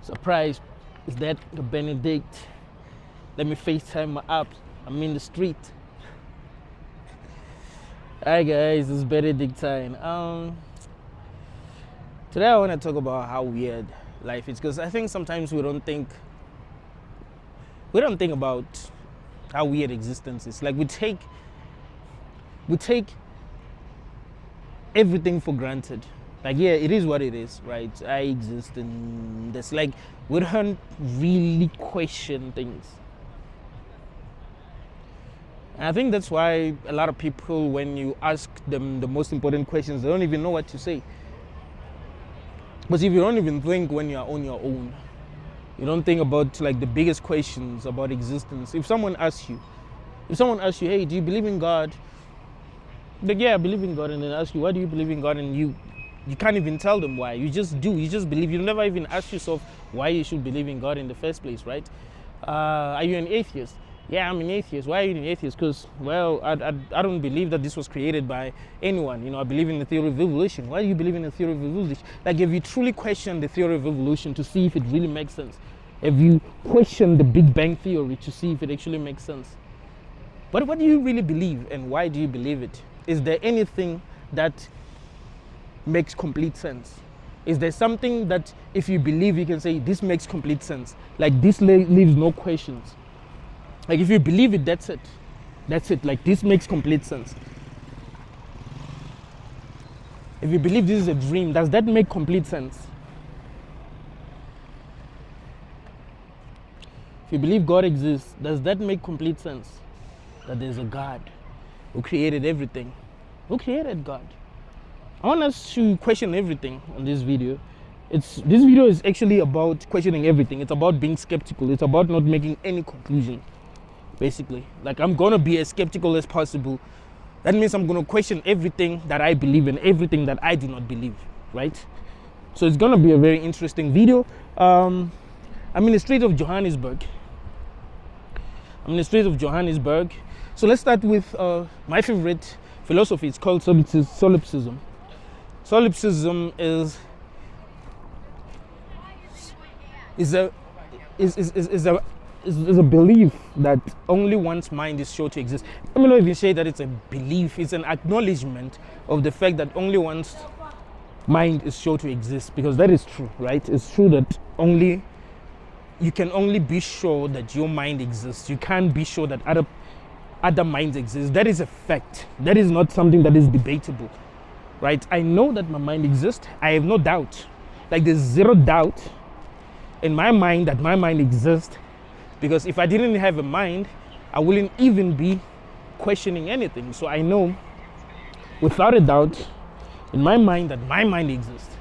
Surprise, is that the Benedict? Let me FaceTime my apps. I'm in the street. Hi guys, it's Benedict time. Today I want to talk about how weird life is, because I think sometimes we don't think about how weird existence is. Like we take everything for granted. Like, yeah, it is what it is, right? I exist, and there's like, we don't really question things. And I think that's why a lot of people, when you ask them the most important questions, they don't even know what to say. But if you don't even think when you're on your own, you don't think about like the biggest questions about existence. If someone asks you, hey, do you believe in God? Like, yeah, I believe in God. And then ask you, why do you believe in God? And you can't even tell them why. You just do. You just believe. You never even ask yourself why you should believe in God in the first place, right? Are you an atheist? Yeah, I'm an atheist. Why are you an atheist? Because, well, I don't believe that this was created by anyone. You know, I believe in the theory of evolution. Why do you believe in the theory of evolution? Like, if you truly question the theory of evolution to see if it really makes sense, if you question the Big Bang theory to see if it actually makes sense, what do you really believe, and why do you believe it? Is there anything that makes complete sense? Is there something that if you believe, you can say this makes complete sense? Like, this leaves no questions. Like, if you believe it, that's it. Like, this makes complete sense. If you believe this is a dream, does that make complete sense? If you believe God exists, does that make complete sense? That there's a God who created everything. Who created God? I want us to question everything on this video. This video is actually about questioning everything. It's about being skeptical. It's about not making any conclusion, basically. Like, I'm gonna be as skeptical as possible. That means I'm gonna question everything that I believe and everything that I do not believe, right? So it's gonna be a very interesting video. I'm in the streets of Johannesburg. So let's start with my favorite philosophy. It's called Solipsism. Solipsism is a belief that only one's mind is sure to exist. Let me not even say that it's a belief. It's an acknowledgement of the fact that only one's mind is sure to exist, because that is true, right? It's true that you can only be sure that your mind exists. You can't be sure that other minds exist. That is a fact. That is not something that is debatable, right? I know that my mind exists. I have no doubt. Like, there's zero doubt in my mind that my mind exists, because if I didn't have a mind, I wouldn't even be questioning anything. So I know without a doubt in my mind that my mind exists.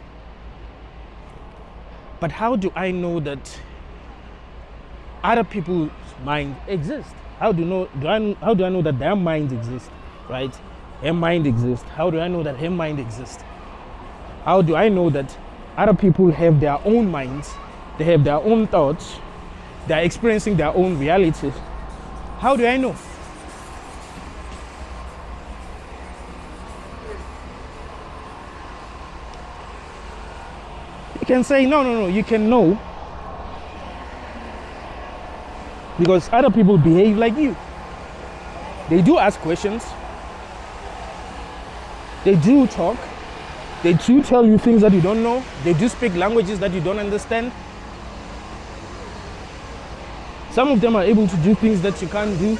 But how do I know that other people's mind exists? How do I know that their minds exist, right? Her mind exists. How do I know that her mind exists? How do I know that other people have their own minds? They have their own thoughts. They're experiencing their own realities. How do I know? You can say, no, you can know because other people behave like you. They do ask questions. They do talk. They do tell you things that you don't know. They do speak languages that you don't understand. Some of them are able to do things that you can't do.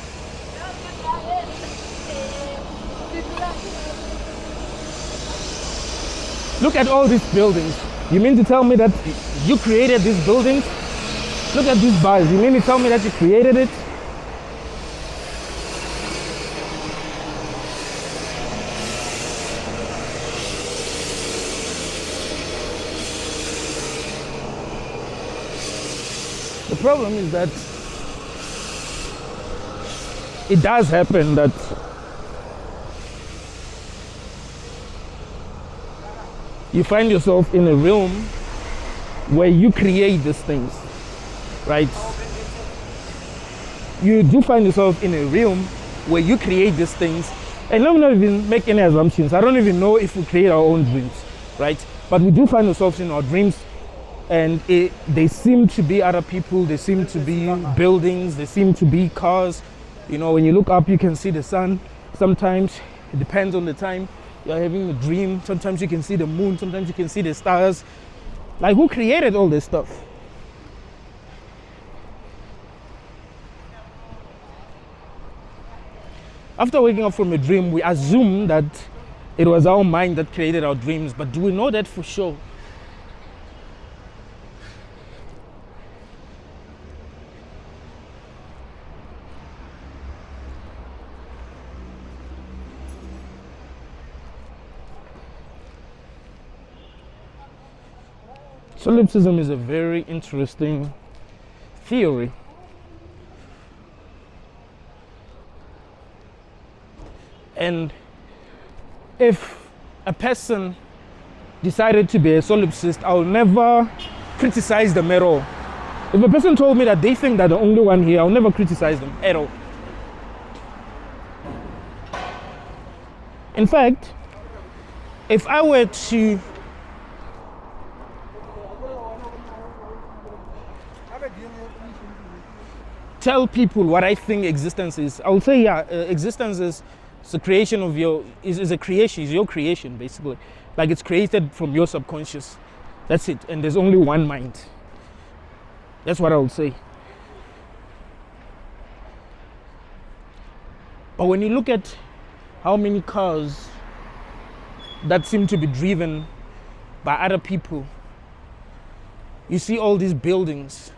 Look at all these buildings. You mean to tell me that you created these buildings? Look at these bars. You mean to tell me that you created it? The problem is that it does happen that you find yourself in a realm where you create these things, right? You do find yourself in a realm where you create these things, and let me not even make any assumptions. I don't even know if we create our own dreams, right? But we do find ourselves in our dreams and they seem to be other people, they seem to be buildings, they seem to be cars. You know, when you look up, you can see the sun. Sometimes it depends on the time you're having a dream. Sometimes you can see the moon, sometimes you can see the stars. Like, who created all this stuff? After waking up from a dream, we assume that it was our mind that created our dreams, but do we know that for sure? Solipsism is a very interesting theory. And if a person decided to be a solipsist, I'll never criticize them at all. If a person told me that they think they're the only one here, I'll never criticize them at all. In fact, if I were to tell people what I think existence is, I would say, existence is the creation of is a creation, is your creation, basically. Like, it's created from your subconscious. That's it. And there's only one mind. That's what I would say. But when you look at how many cars that seem to be driven by other people, you see all these buildings.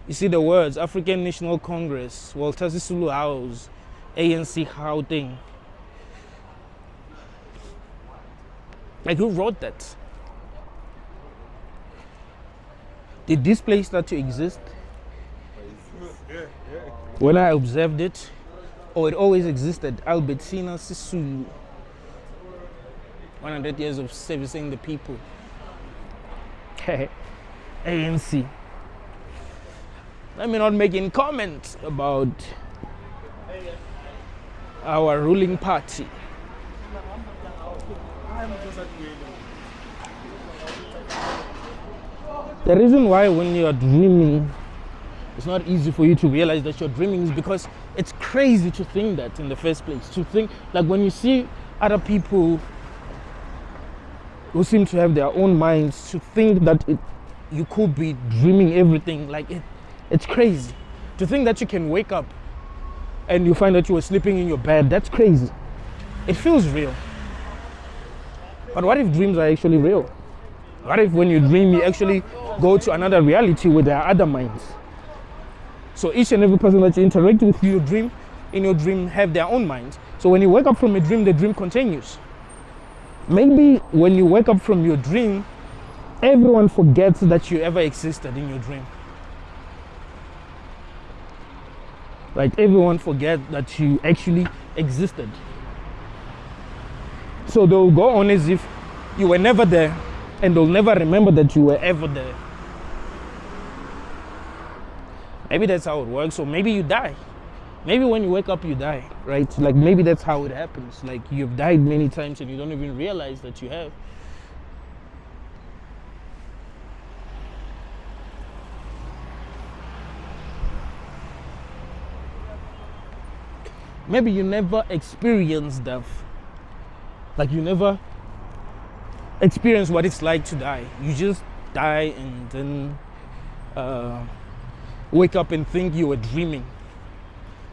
You see the words African National Congress, Walter Sisulu House, ANC Gauteng. Like, who wrote that? Did this place start to exist when I observed it? Or it always existed? Albertina Sisulu. 100 years of servicing the people. ANC. Let me not make any comment about our ruling party. The reason why when you are dreaming, it's not easy for you to realize that you're dreaming is because it's crazy to think that in the first place. To think, like, when you see other people who seem to have their own minds, to think that you could be dreaming everything, like, it's crazy. To think that you can wake up and you find that you were sleeping in your bed, that's crazy. It feels real. But what if dreams are actually real? What if when you dream, you actually go to another reality where there are other minds? So each and every person that you interact with in your dream have their own minds. So when you wake up from a dream, the dream continues. Maybe when you wake up from your dream, everyone forgets that you ever existed in your dream. Like, everyone forget that you actually existed. So they'll go on as if you were never there, and they'll never remember that you were ever there. Maybe that's how it works, or maybe you die. Maybe when you wake up, you die, right? Like, maybe that's how it happens. Like, you've died many times and you don't even realize that you have. Maybe you never experienced death. Like, you never experienced what it's like to die. You just die and then wake up and think you were dreaming.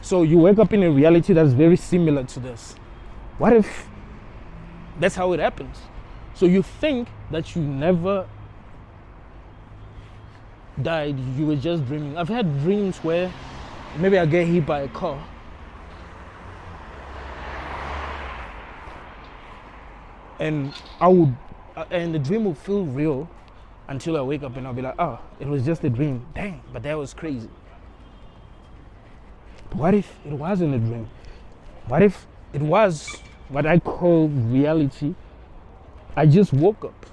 So you wake up in a reality that's very similar to this. What if that's how it happens? So you think that you never died, you were just dreaming. I've had dreams where maybe I get hit by a car. And the dream will feel real until I wake up and I'll be like, oh, it was just a dream. Dang, but that was crazy. But what if it wasn't a dream? What if it was what I call reality? I just woke up.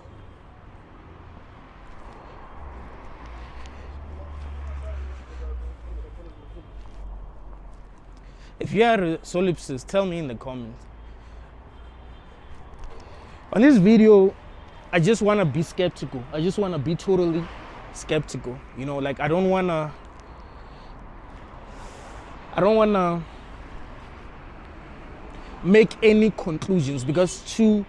If you are a solipsist, tell me in the comments. On this video, I just want to be skeptical. I just want to be totally skeptical. You know, like I don't want to make any conclusions, because to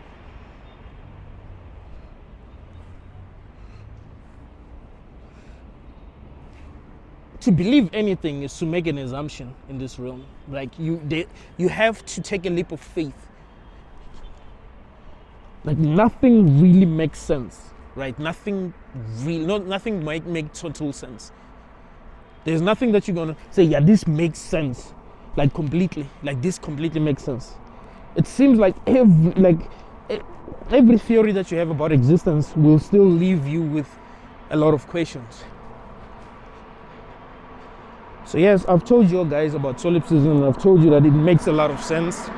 believe anything is to make an assumption in this realm. Like you have to take a leap of faith. Like nothing really makes sense, right? Nothing might make total sense. There's nothing that you're gonna say, yeah, this makes sense, like completely, like this completely makes sense. It seems like every theory that you have about existence will still leave you with a lot of questions. So yes, I've told you guys about solipsism. I've told you that it makes a lot of sense.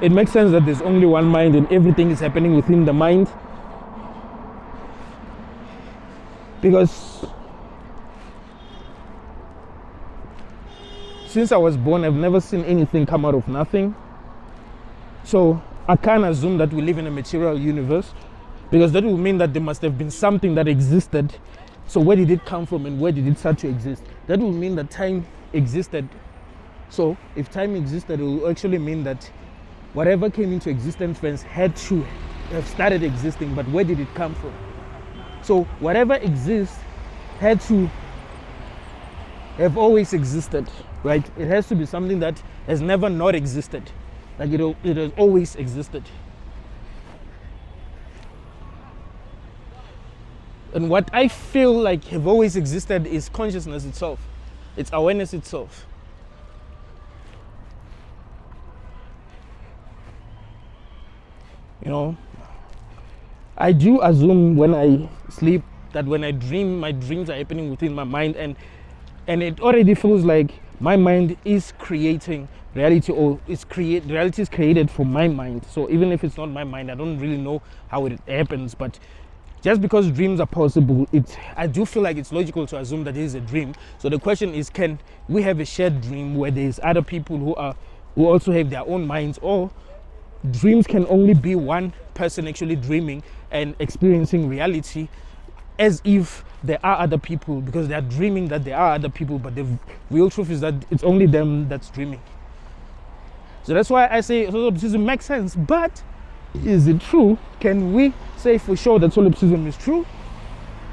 It makes sense that there's only one mind and everything is happening within the mind. Because since I was born, I've never seen anything come out of nothing. So I can't assume that we live in a material universe, because that would mean that there must have been something that existed. So where did it come from and where did it start to exist? That would mean that time existed. So if time existed, it will actually mean that whatever came into existence first had to have started existing, but where did it come from? So whatever exists had to have always existed, right? It has to be something that has never not existed. Like it has always existed. And what I feel like have always existed is consciousness itself. It's awareness itself. You know, I do assume when I sleep that when I dream, my dreams are happening within my mind, and it already feels like my mind is creating reality, or reality is created from my mind. So even if it's not my mind, I don't really know how it happens, but just because dreams are possible, I do feel like it's logical to assume that it is a dream. So the question is, can we have a shared dream where there's other people who also have their own minds, or dreams can only be one person actually dreaming and experiencing reality as if there are other people, because they are dreaming that there are other people, but the real truth is that it's only them that's dreaming. So that's why I say solipsism makes sense, but is it true? Can we say for sure that solipsism is true?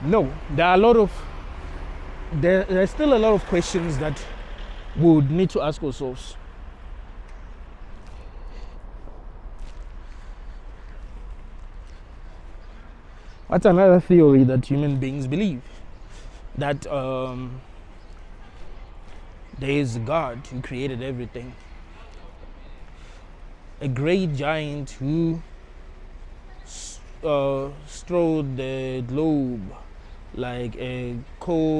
No. There's still a lot of questions that we would need to ask ourselves. What's another theory that human beings believe? That there is God who created everything. A great giant who strode the globe like a colossus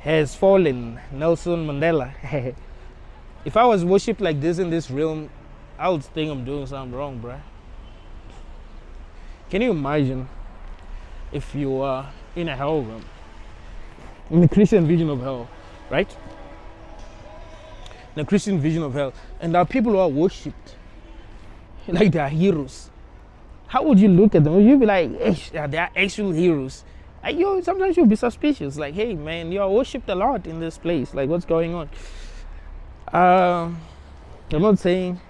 has fallen. Nelson Mandela. If I was worshipped like this in this realm, I would think I'm doing something wrong, bruh. Can you imagine if you are in a hell realm, in the Christian vision of hell, right? The Christian vision of hell, and there are people who are worshipped like they are heroes. How would you look at them? You'd be like, they are actual heroes. And sometimes you'll be suspicious, like, hey man, you are worshipped a lot in this place. Like, what's going on? I'm not saying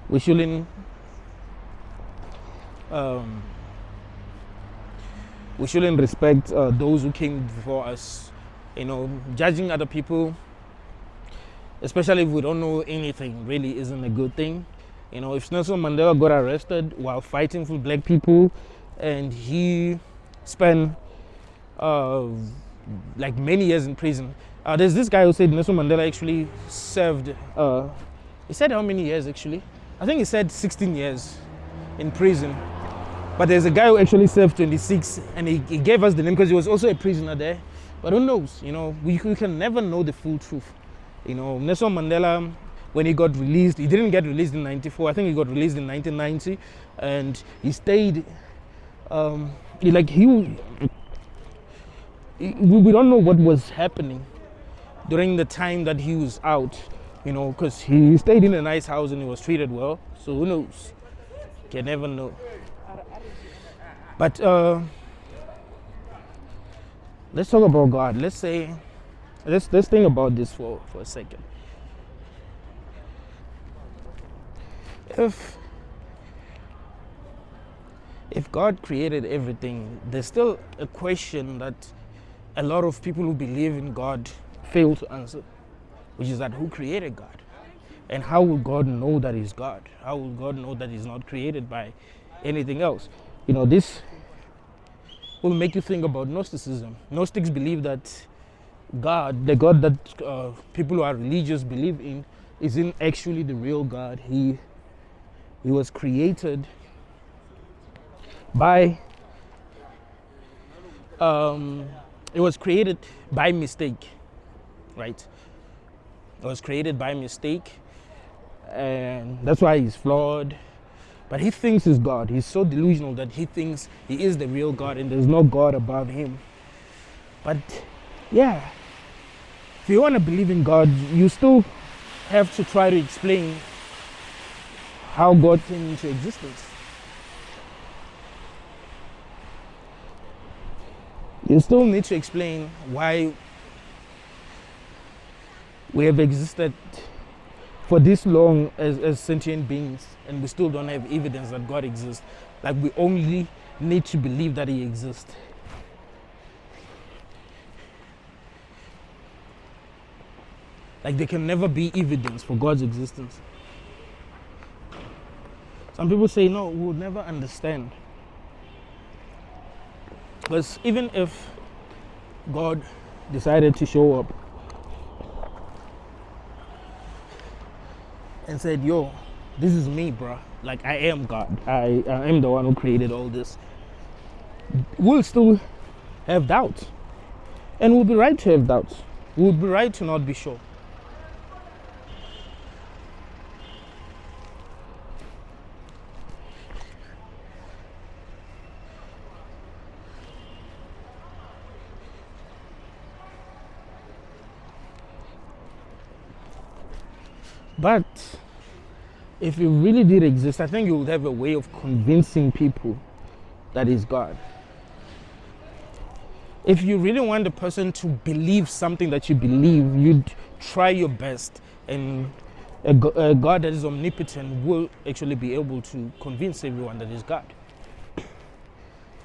we shouldn't respect those who came before us. You know, judging other people, especially if we don't know anything, really isn't a good thing. You know, if Nelson Mandela got arrested while fighting for black people, and he spent like many years in prison. There's this guy who said Nelson Mandela actually served, he said how many years actually? I think he said 16 years in prison. But there's a guy who actually served 26, and he gave us the name because he was also a prisoner there. But who knows? You know, we can never know the full truth. You know, Nelson Mandela, when he got released, he didn't get released in 94. I think he got released in 1990, and he stayed. We don't know what was happening during the time that he was out. because he stayed in a nice house and he was treated well. So who knows? Can never know. But let's talk about God. Let's think about this for a second. If God created everything, there's still a question that a lot of people who believe in God fail to answer, which is that who created God? And how will God know that he's God? How will God know that he's not created by anything else? This will make you think about Gnosticism. Gnostics believe that God, the God that people who are religious believe in, isn't actually the real God. He was created by it was created by mistake, right? It was created by mistake, and that's why he's flawed. But he thinks he's God. He's so delusional that he thinks he is the real God and there's no God above him. But yeah, if you want to believe in God, you still have to try to explain how God came into existence. You still need to explain why we have existed for this long as sentient beings and we still don't have evidence that God exists. Like, we only need to believe that he exists. Like, there can never be evidence for God's existence. Some people say, no, we'll never understand. Because even if God decided to show up and said, yo, this is me, bro. Like, I am God. I am the one who created all this. We'll still have doubts. And we'll be right to have doubts. We'll be right to not be sure. But if it really did exist, I think you would have a way of convincing people that is God. If you really want the person to believe something that you believe, you'd try your best, and a God that is omnipotent will actually be able to convince everyone that is God.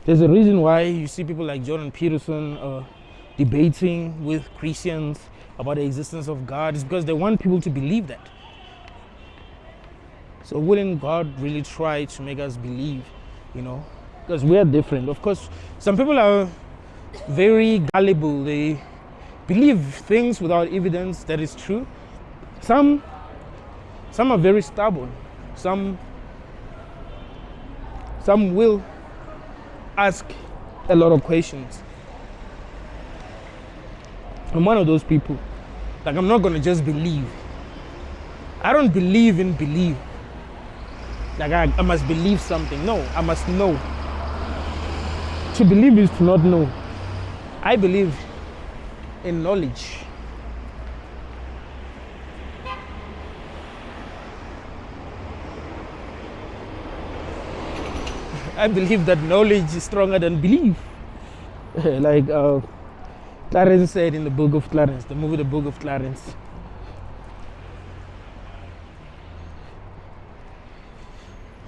There's a reason why you see people like Jordan Peterson debating with Christians about the existence of God. It's because they want people to believe that. So wouldn't God really try to make us believe, because we are different. Of course, some people are very gullible. They believe things without evidence that is true. Some are very stubborn. Some will ask a lot of questions. I'm one of those people. Like, I'm not going to just believe. I don't believe in believe. Like, I must believe something. No, I must know. To believe is to not know. I believe in knowledge. I believe that knowledge is stronger than belief. Like Clarence said in the Book of Clarence, the movie The Book of Clarence.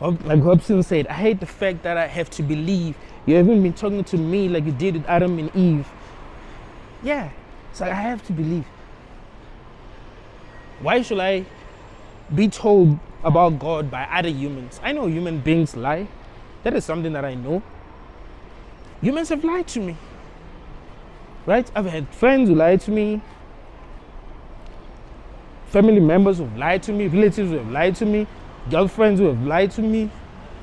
Like Hobson said, I hate the fact that I have to believe. You haven't been talking to me like you did with Adam and Eve. Yeah, it's like I have to believe. Why should I be told about God by other humans? I know human beings lie. That is something that I know. Humans have lied to me. Right? I've had friends who lied to me. Family members who have lied to me. Relatives who have lied to me. Girlfriends who have lied to me.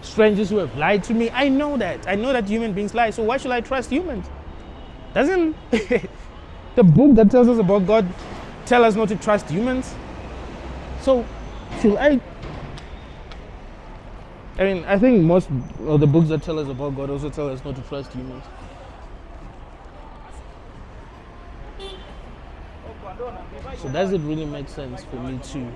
Strangers who have lied to me. I know that. I know that human beings lie. So why should I trust humans? Doesn't the book that tells us about God tell us not to trust humans? So should I mean, I think most of the books that tell us about God also tell us not to trust humans. So does it really make sense for me to?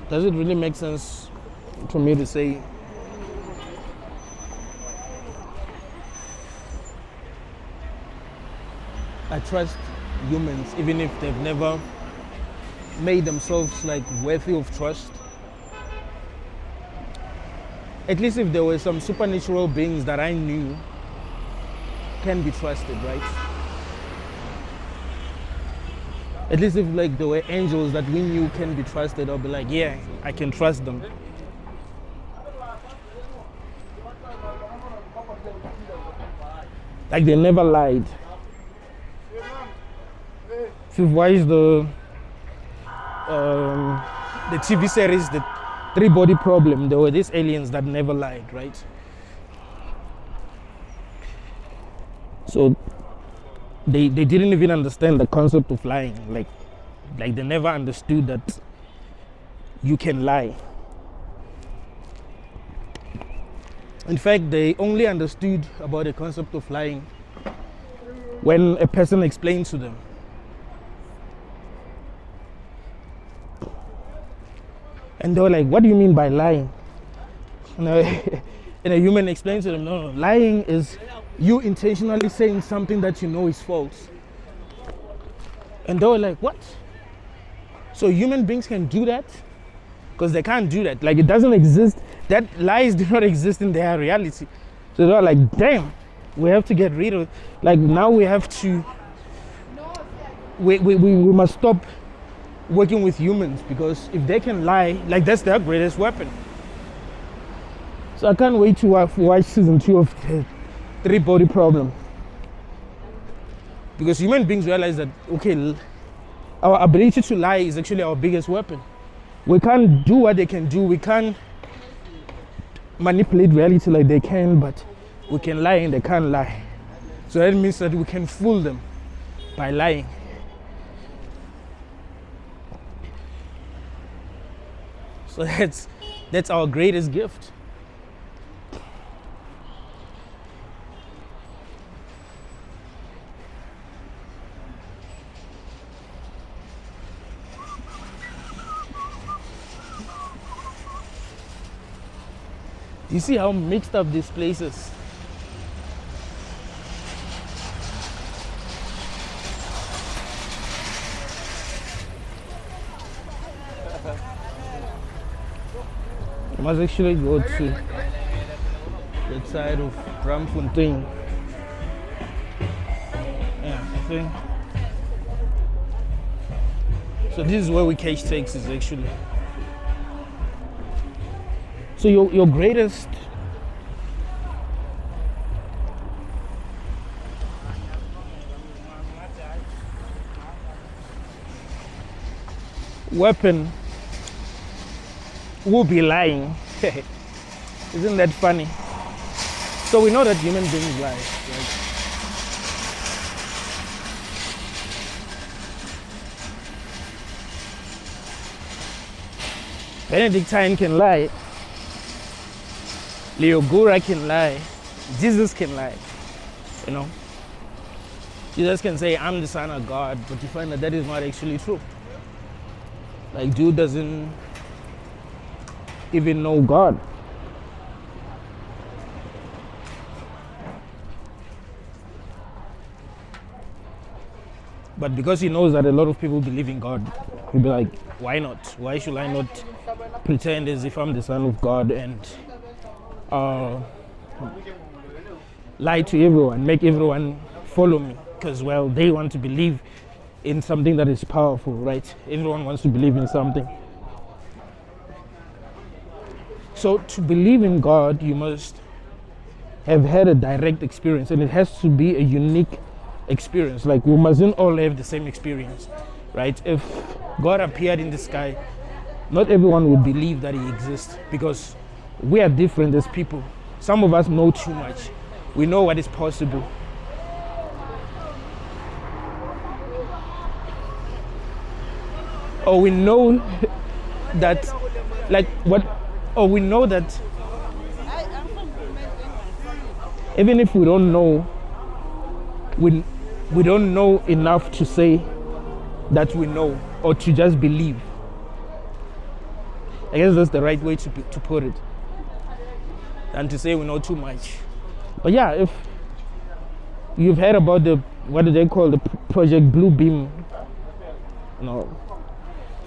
Does it really make sense for me to say I trust humans even if they've never made themselves like worthy of trust? At least if there were some supernatural beings that I knew can be trusted, right? At least if like there were angels that we knew can be trusted, I'll be like, yeah, I can trust them. Like they never lied. If you've watched the TV series, The Three-Body Problem, there were these aliens that never lied, right? So they didn't even understand the concept of lying. Like they never understood that you can lie. In fact, they only understood about the concept of lying when a person explained to them. And they were like, what do you mean by lying? And a human explains to them, no, lying is you intentionally saying something that you know is false. And they were like, what? So human beings can do that? Because they can't do that. Like it doesn't exist. That lies do not exist in their reality. So they were like, damn, we have to get rid of it. Like now we have to, we must stop working with humans, because if they can lie, like that's their greatest weapon. So I can't wait to watch season 2 of the Three-Body Problem, because human beings realize that, okay, our ability to lie is actually our biggest weapon. We can't do what they can do. We can't manipulate reality like they can, but we can lie and they can't lie. So that means that we can fool them by lying. So that's our greatest gift. You see how mixed up this place is? I must actually go to that side of Ramfontein. Yeah, I think. So this is where we catch taxis actually. So your greatest weapon will be lying. Isn't that funny? So we know that human beings lie, right? Benedictine can lie. Leo Gura can lie. Jesus can lie. You know? Jesus can say, I'm the Son of God, but you find that is not actually true. Like, dude doesn't even know God. But because he knows that a lot of people believe in God, he'll be like, why not? Why should I not pretend as if I'm the Son of God and lie to everyone, make everyone follow me? Because, well, they want to believe in something that is powerful, right? Everyone wants to believe in something. So to believe in God, you must have had a direct experience, and it has to be a unique experience. Like, we mustn't all have the same experience, right? If God appeared in the sky, not everyone would believe that he exists, because we are different as people. Some of us know too much. We know what is possible. Or we know that, like, what, or we know that even if we don't know, we don't know enough to say that we know, or to just believe. I guess that's the right way to put it, than to say we know too much. But yeah, if you've heard about the, what do they call, the Project Blue Beam,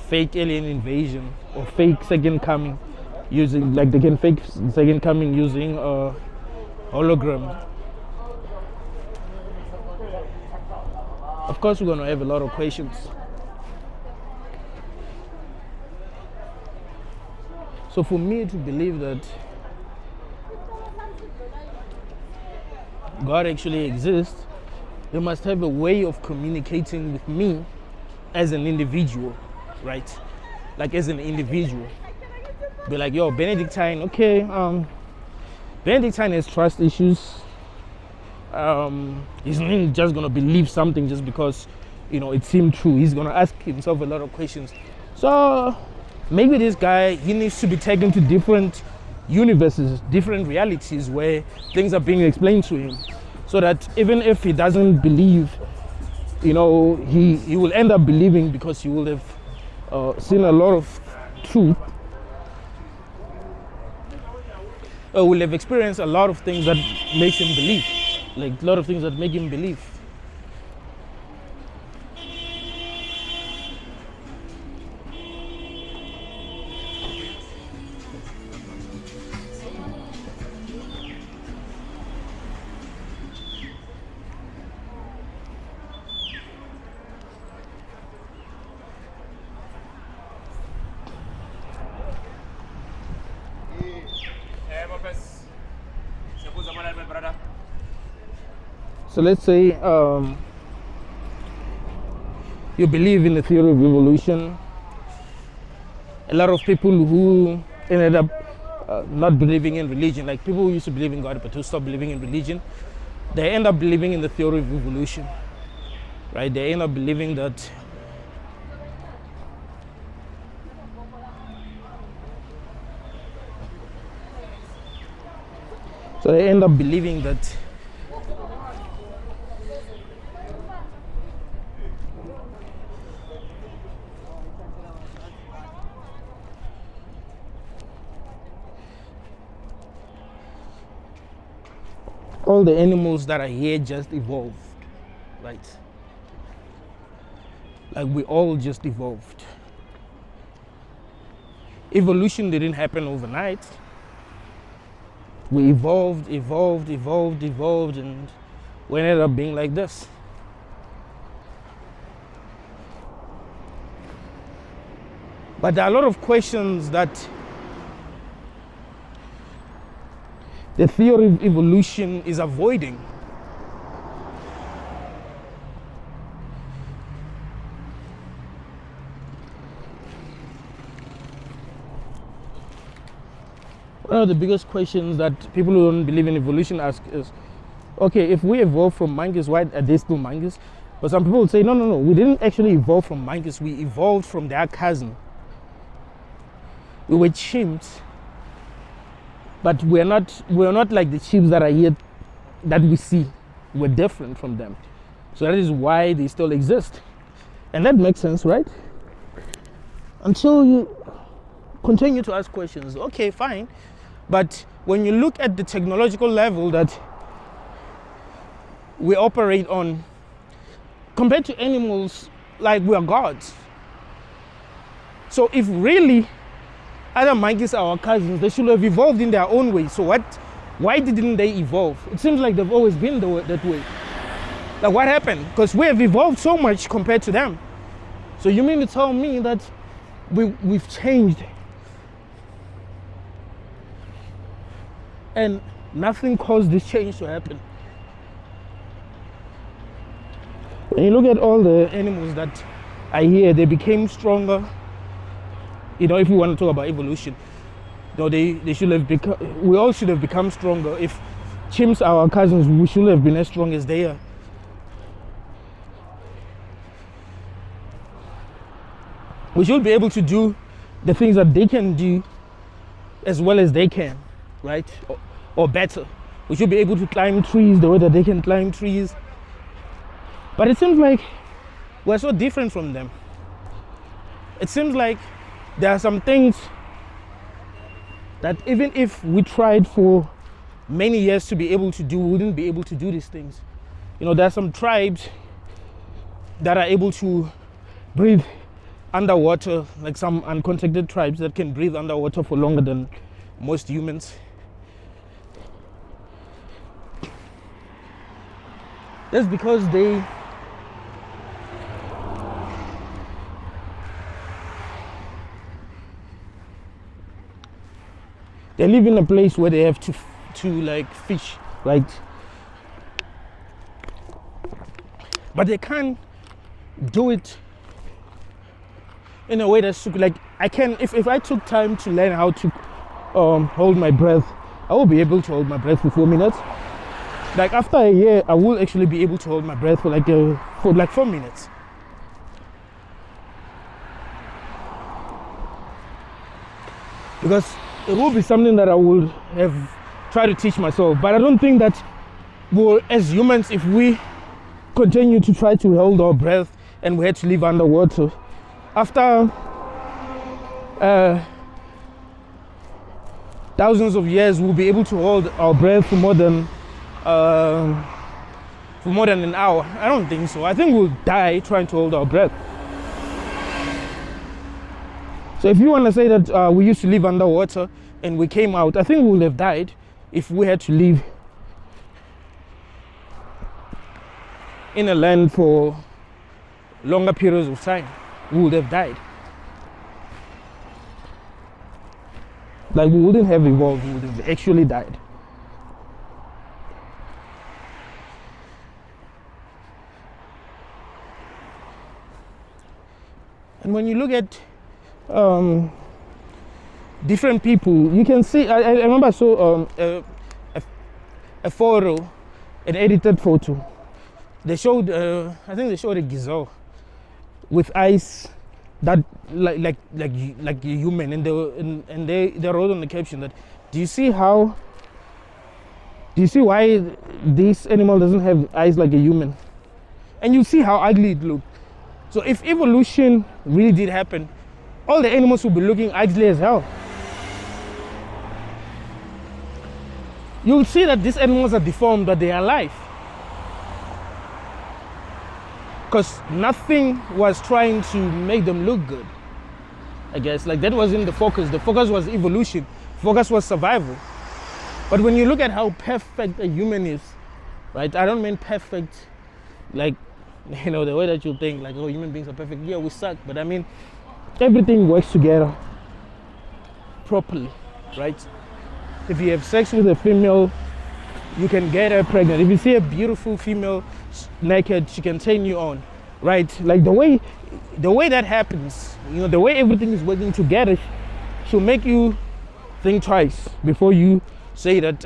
fake alien invasion or fake second coming, using, like, they can fake second coming using a hologram. Of course, we're gonna have a lot of questions. So for me to believe that God actually exists, they must have a way of communicating with me as an individual, right? Like, as an individual. Be like, yo, Benedictine, okay, Benedictine has trust issues. He's not just gonna believe something just because, it seemed true. He's gonna ask himself a lot of questions. So maybe this guy, he needs to be taken to different universes, different realities where things are being explained to him, so that even if he doesn't believe, he will end up believing, because he will have seen a lot of truth, or will have experienced a lot of things that makes him believe, like a lot of things that make him believe. So let's say you believe in the theory of evolution. A lot of people who ended up not believing in religion, like people who used to believe in God but who stopped believing in religion, they end up believing in the theory of evolution, right? They end up believing that all the animals that are here just evolved, right? Like, we all just evolved. Evolution didn't happen overnight. We evolved, and we ended up being like this. But there are a lot of questions that the theory of evolution is avoiding. One of the biggest questions that people who don't believe in evolution ask is, okay, if we evolved from monkeys, why are they still monkeys? But some people would say, no, we didn't actually evolve from monkeys, we evolved from their cousin. We were chimps, but we're not like the chimps that are here that we see. We're different from them. So that is why they still exist. And that makes sense, right? Until you continue to ask questions. Okay, fine. But when you look at the technological level that we operate on, compared to animals, like, we are gods. So if really other monkeys are our cousins, they should have evolved in their own way. So why didn't they evolve? It seems like they've always been that way. Like, what happened? Because we have evolved so much compared to them. So you mean to tell me that we've changed and nothing caused this change to happen? When you look at all the animals that are here, they became stronger. If we want to talk about evolution, they should have become. We all should have become stronger. If chimps are our cousins, we should have been as strong as they are. We should be able to do the things that they can do as well as they can, right? Or better. We should be able to climb trees the way that they can climb trees. But it seems like we're so different from them. It seems like there are some things that even if we tried for many years to be able to do, we wouldn't be able to do these things. You know, there are some tribes that are able to breathe underwater, like some uncontacted tribes that can breathe underwater for longer than most humans. That's because they live in a place where they have to like fish, right? But they can't do it in a way that's like I can. If I took time to learn how to hold my breath, I will be able to hold my breath for 4 minutes. Like after a year, I will actually be able to hold my breath for like 4 minutes. Because it will be something that I will have tried to teach myself. But I don't think that we'll, as humans, if we continue to try to hold our breath and we had to live underwater, after thousands of years, we'll be able to hold our breath for more than an hour. I don't think so. I think we'll die trying to hold our breath. So if you want to say that we used to live underwater and we came out, I think we would have died if we had to live in a land for longer periods of time. We would have died. Like we wouldn't have evolved, we would have actually died. And when you look at different people, you can see, I remember I saw a photo, an edited photo. They showed, I think they showed a gazelle with eyes that like a human, and they wrote on the caption that, do you see why this animal doesn't have eyes like a human? And you see how ugly it looked. So if evolution really did happen, all the animals would be looking ugly as hell. You'll see that these animals are deformed, but they are alive. Because nothing was trying to make them look good. I guess like that wasn't the focus. The focus was evolution. Focus was survival. But when you look at how perfect a human is, right? I don't mean perfect like, you know, the way that you think like, oh, human beings are perfect. Yeah, we suck. But I mean, everything works together properly, right? If you have sex with a female, you can get her pregnant. If you see a beautiful female naked, she can turn you on, right? Like the way that happens, you know, the way everything is working together, she'll make you think twice before you say that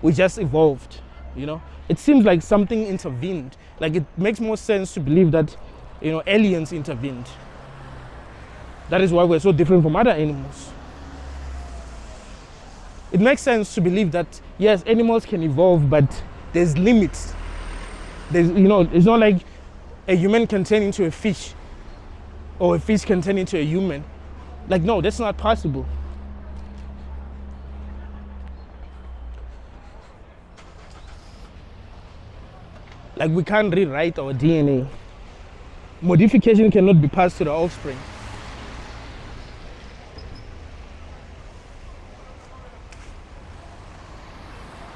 we just evolved, you know? It seems like something intervened. Like it makes more sense to believe that, you know, aliens intervened. That is why we're so different from other animals. It makes sense to believe that, yes, animals can evolve, but there's limits. There's, you know, it's not like a human can turn into a fish or a fish can turn into a human. Like, no, that's not possible. Like, we can't rewrite our DNA. Modification cannot be passed to the offspring.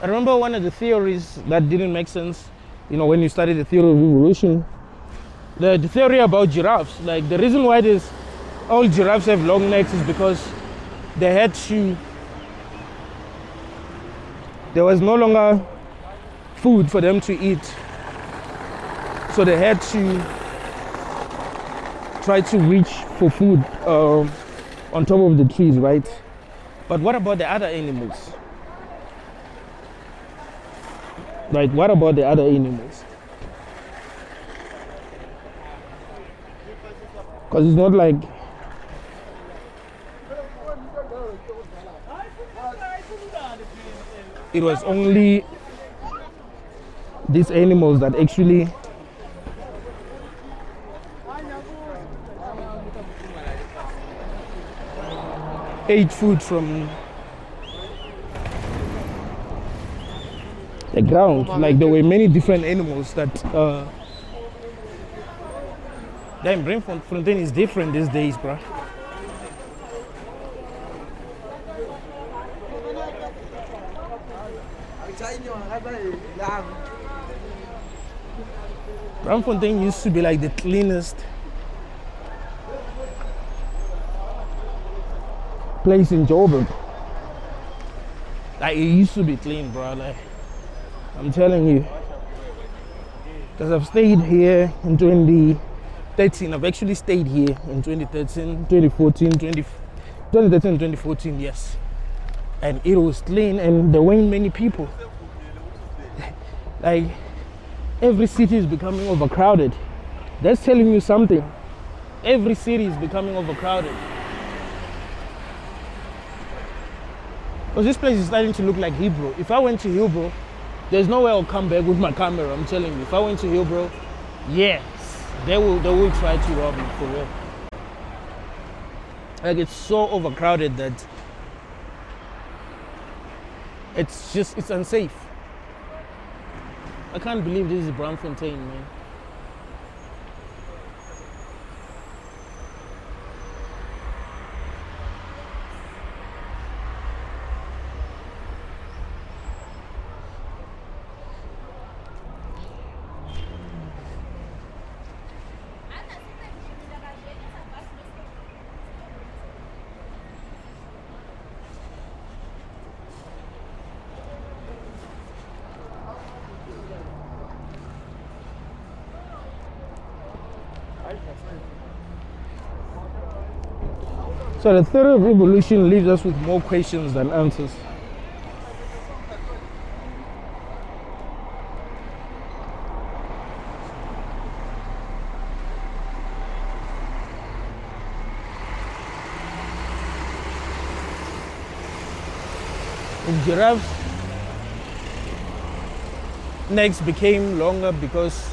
I remember one of the theories that didn't make sense, you know, when you study the theory of evolution, the theory about giraffes. Like the reason why all giraffes have long necks is because there was no longer food for them to eat. So they had to try to reach for food on top of the trees, right? But what about the other animals? Like, what about the other animals? Because it's not like it was only these animals that actually ate food from the ground. Like there were many different animals that damn, Braamfontein is different these days, bro. Braamfontein used to be like the cleanest place in Joburg. Like it used to be clean, bro. Like I'm telling you, because I've stayed here in 2013. I've actually stayed here in 2013, 2014, 2013, 2014. Yes, and it was clean, and there weren't many people. Like every city is becoming overcrowded. That's telling you something. Every city is becoming overcrowded. Because this place is starting to look like Hebrew. If I went to Hebrew, there's no way I'll come back with my camera. I'm telling you. If I went to Hebrew, yes, they will try to rob me for real. Like it's so overcrowded that it's unsafe. I can't believe this is Braamfontein, man. So the theory of evolution leaves us with more questions than answers. In giraffes, necks became longer because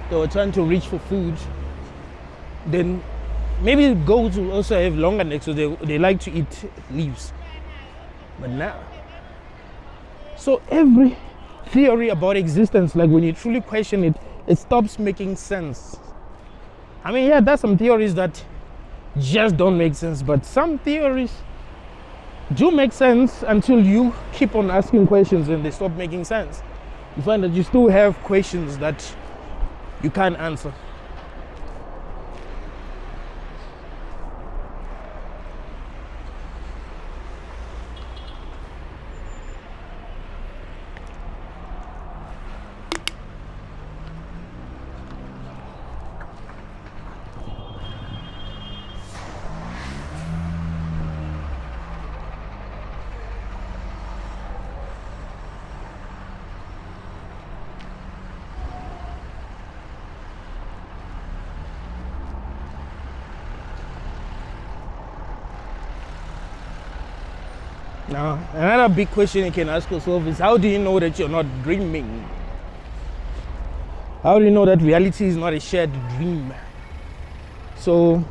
they were trying to reach for food. Then maybe goats will also have longer necks, so they like to eat leaves. But now, so every theory about existence, like when you truly question it, it stops making sense. I mean, yeah, there's some theories that just don't make sense, but some theories do make sense until you keep on asking questions and they stop making sense. You find that you still have questions that you can't answer. Now, another big question you can ask yourself is, how do you know that you're not dreaming? How do you know that reality is not a shared dream? So,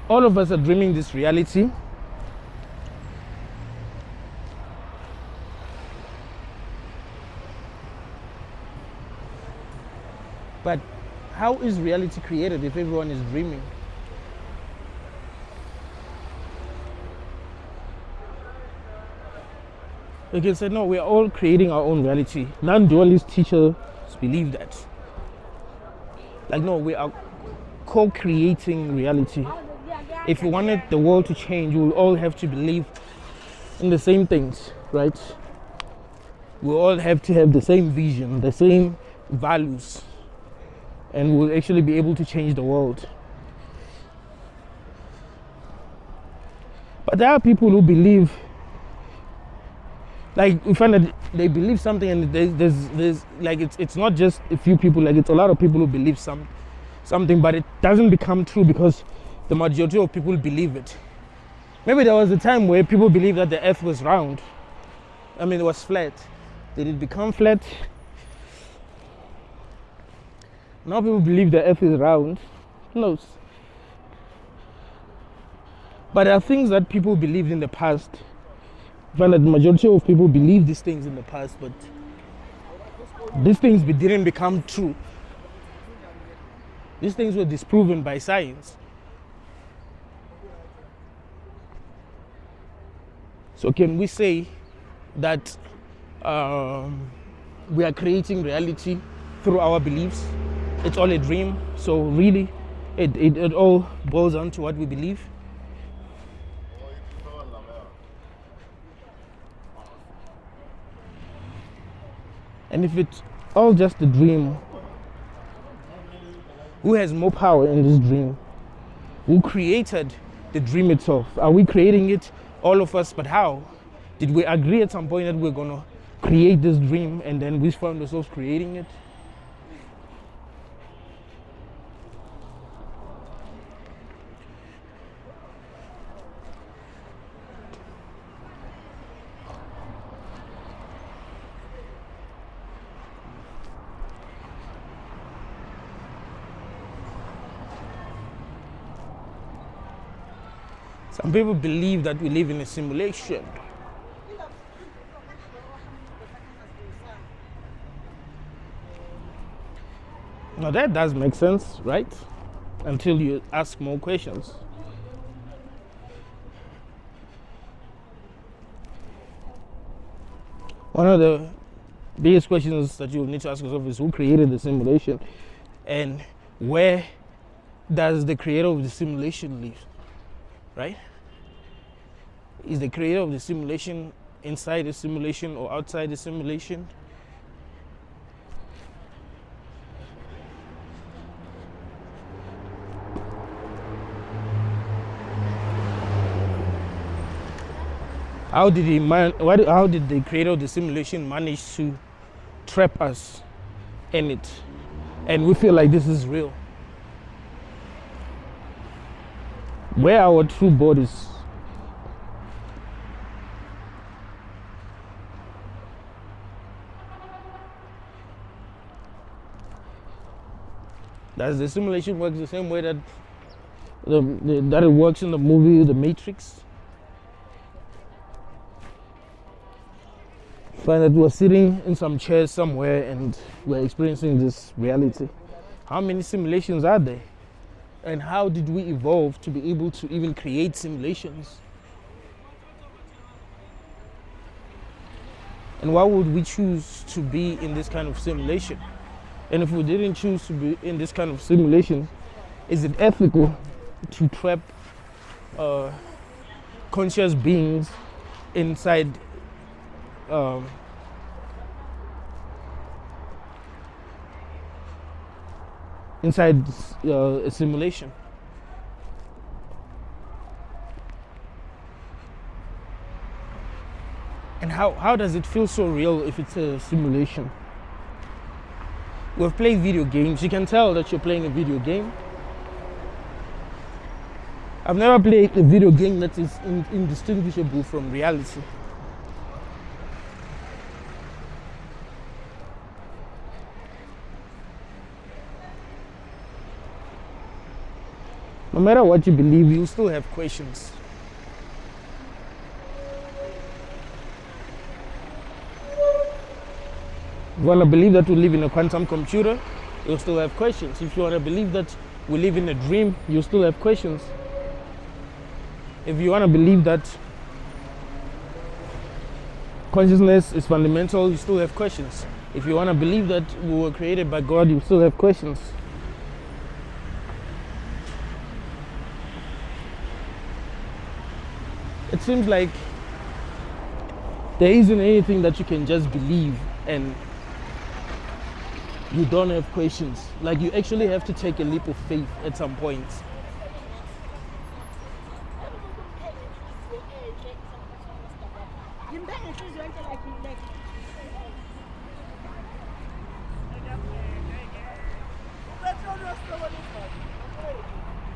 all of us are dreaming this reality. But how is reality created if everyone is dreaming? You can say, no, we're all creating our own reality. Non-dualist teachers believe that. Like, no, we are co-creating reality. If you wanted the world to change, we will all have to believe in the same things, right? We all have to have the same vision, the same values, and we'll actually be able to change the world. But there are people who believe, like, we find that they believe something, and there's like, it's not just a few people, like it's a lot of people who believe something, but it doesn't become true because the majority of people believe it. Maybe there was a time where people believed that the earth was round. I mean, it was flat. Did it become flat? Now people believe the earth is round. Who knows? But there are things that people believed in the past. I find that the majority of people believe these things in the past, but these things didn't become true. These things were disproven by science. So can we say that we are creating reality through our beliefs? It's all a dream. So really, it all boils down to what we believe. And if it's all just a dream, who has more power in this dream? Who created the dream itself? Are we creating it, all of us, but how? Did we agree at some point that we're gonna create this dream and then we found ourselves creating it? Some people believe that we live in a simulation. Now that does make sense, right? Until you ask more questions. One of the biggest questions that you need to ask yourself is who created the simulation and where does the creator of the simulation live, right? Is the creator of the simulation inside the simulation or outside the simulation? How did the creator of the simulation manage to trap us in it and we feel like this is real? Where are our true bodies? Does the simulation work the same way that that it works in the movie The Matrix? Find that we're sitting in some chairs somewhere and we're experiencing this reality. How many simulations are there? And how did we evolve to be able to even create simulations? And why would we choose to be in this kind of simulation? And if we didn't choose to be in this kind of simulation, is it ethical to trap conscious beings inside a simulation? And how does it feel so real if it's a simulation? We've played video games. You can tell that you're playing a video game. I've never played a video game that is indistinguishable from reality. No matter what you believe, you still have questions. If you want to believe that we live in a quantum computer, you'll still have questions. If you want to believe that we live in a dream, you'll still have questions. If you want to believe that consciousness is fundamental, you still have questions. If you want to believe that we were created by God, you still have questions. It seems like there isn't anything that you can just believe and you don't have questions. Like, you actually have to take a leap of faith at some point.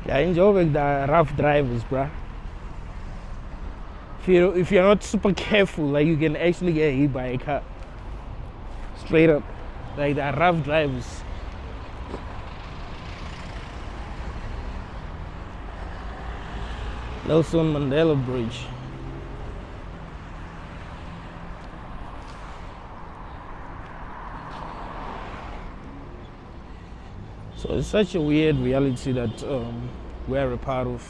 Yeah, enjoy the rough drivers, bruh. If you're not super careful, like, you can actually get hit by a car. Straight up. Like, the rough drivers. Nelson Mandela Bridge. So it's such a weird reality that we're a part of.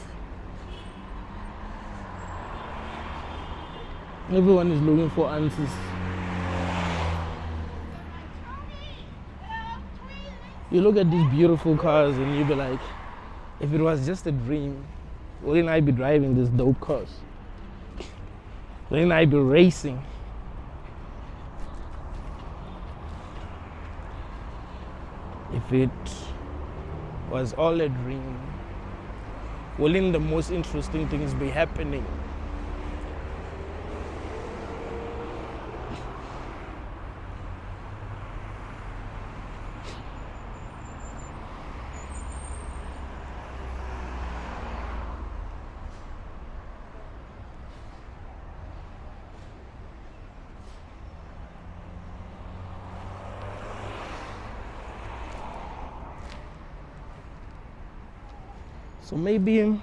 Everyone is looking for answers. You look at these beautiful cars and you be like, if it was just a dream, wouldn't I be driving this dope cars? Wouldn't I be racing? If it was all a dream, wouldn't the most interesting things be happening? So maybe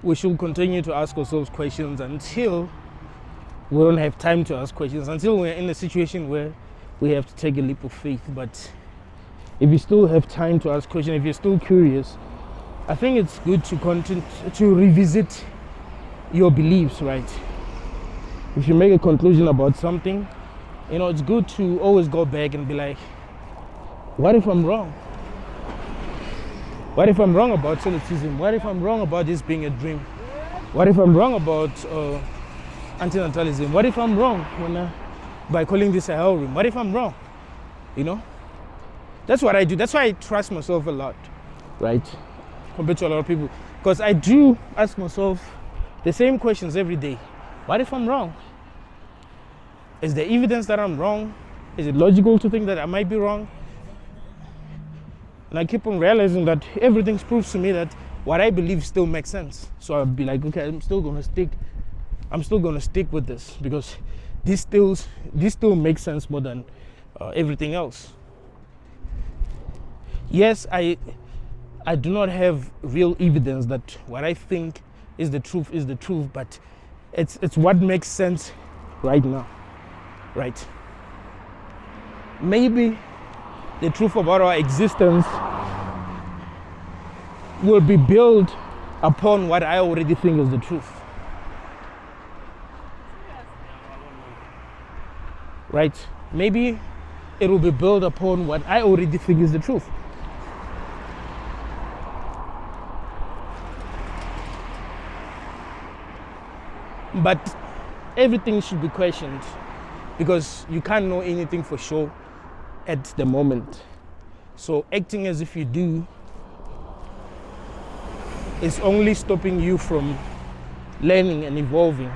we should continue to ask ourselves questions until we don't have time to ask questions, until we're in a situation where we have to take a leap of faith. But if you still have time to ask questions, if you're still curious, I think it's good to continue to revisit your beliefs, right? If you make a conclusion about something, it's good to always go back and be like, what if I'm wrong? What if I'm wrong about solipsism? What if I'm wrong about this being a dream? What if I'm wrong about antinatalism? What if I'm wrong by calling this a hell room? What if I'm wrong? That's what I do. That's why I trust myself a lot, right? Compared to a lot of people. Because I do ask myself the same questions every day. What if I'm wrong? Is there evidence that I'm wrong? Is it logical to think that I might be wrong? And I keep on realizing that everything proves to me that what I believe still makes sense. So I'll be like, okay, I'm still gonna stick with this, because this still makes sense more than everything else. Yes, I do not have real evidence that what I think is the truth, but it's what makes sense right now, right? Maybe the truth about our existence will be built upon what I already think is the truth. Right? Maybe it will be built upon what I already think is the truth. But everything should be questioned, because you can't know anything for sure at the moment. So acting as if you do is only stopping you from learning and evolving.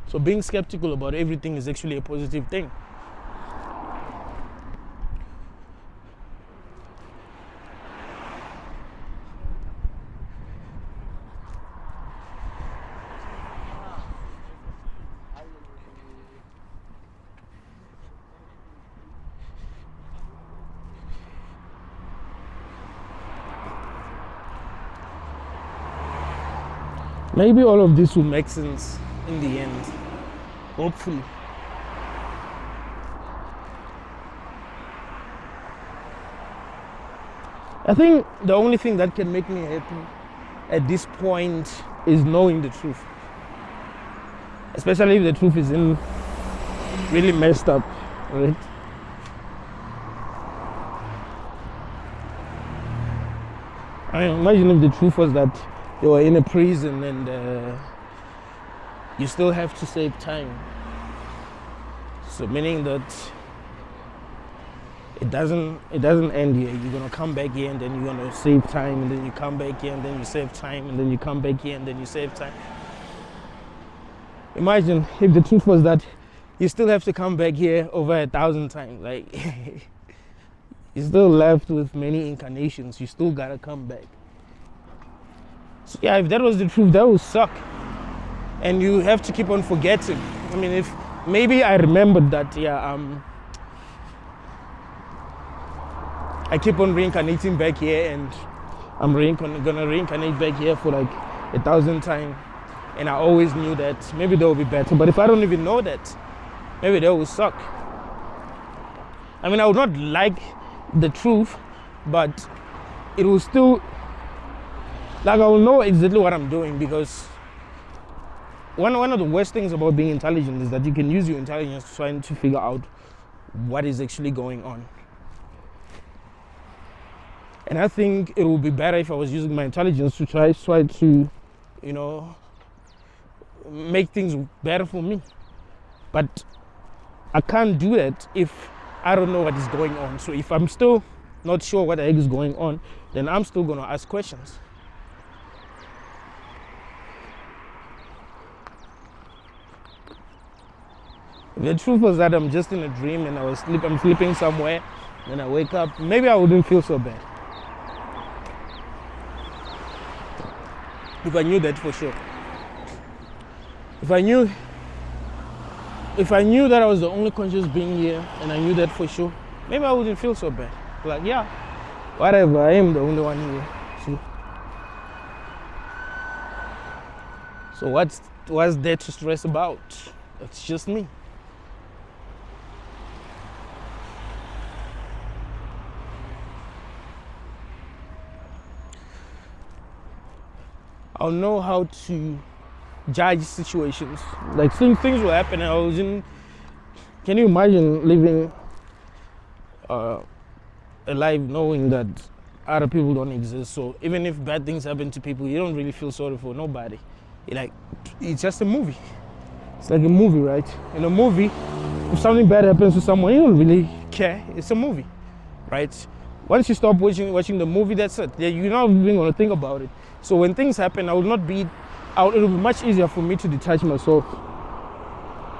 So being skeptical about everything is actually a positive thing. Maybe all of this will make sense in the end, hopefully. I think the only thing that can make me happy at this point is knowing the truth. Especially if the truth is really messed up, right? I mean, imagine if the truth was that you were in a prison and you still have to save time. So meaning that it doesn't end here. You're gonna come back here and then you're gonna save time, and then you come back here and then you save time, and then you come back here and then you save time. Imagine if the truth was that you still have to come back here over 1,000 times. Like you're still left with many incarnations. You still gotta come back. So yeah, if that was the truth, that would suck. And you have to keep on forgetting. I mean, if maybe I remembered that, I keep on reincarnating back here, and I'm gonna reincarnate back here for like 1,000 times. And I always knew that maybe they will be better. But if I don't even know that, maybe they will suck. I mean, I would not like the truth, but it will still, like, I will know exactly what I'm doing, because one of the worst things about being intelligent is that you can use your intelligence trying to figure out what is actually going on. And I think it would be better if I was using my intelligence to try to, you know, make things better for me. But I can't do that if I don't know what is going on. So if I'm still not sure what the heck is going on, then I'm still gonna ask questions. The truth was that I'm just in a dream and I'm sleeping somewhere, and I wake up, maybe I wouldn't feel so bad. If I knew that for sure. If I knew that I was the only conscious being here, and I knew that for sure, maybe I wouldn't feel so bad. Like, yeah, whatever, I am the only one here. See? So what's there to stress about? It's just me. I'll know how to judge situations. Like, things will happen, and can you imagine living a life knowing that other people don't exist? So even if bad things happen to people, you don't really feel sorry for nobody. It's just a movie. It's like a movie, right? In a movie, if something bad happens to someone, you don't really care. It's a movie, right? Once you stop watching the movie, that's it. You're not even going to think about it. So when things happen, it'll be much easier for me to detach myself.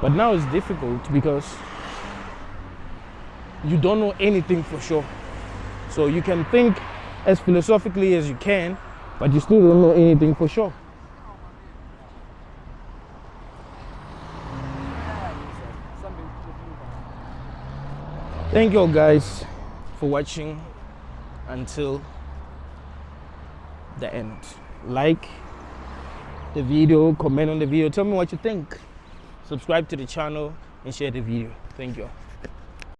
But now it's difficult because you don't know anything for sure. So you can think as philosophically as you can, but you still don't know anything for sure. Thank you all guys for watching until the end. Like the video, comment on the video, tell me what you think. Subscribe to the channel and share the video. Thank you.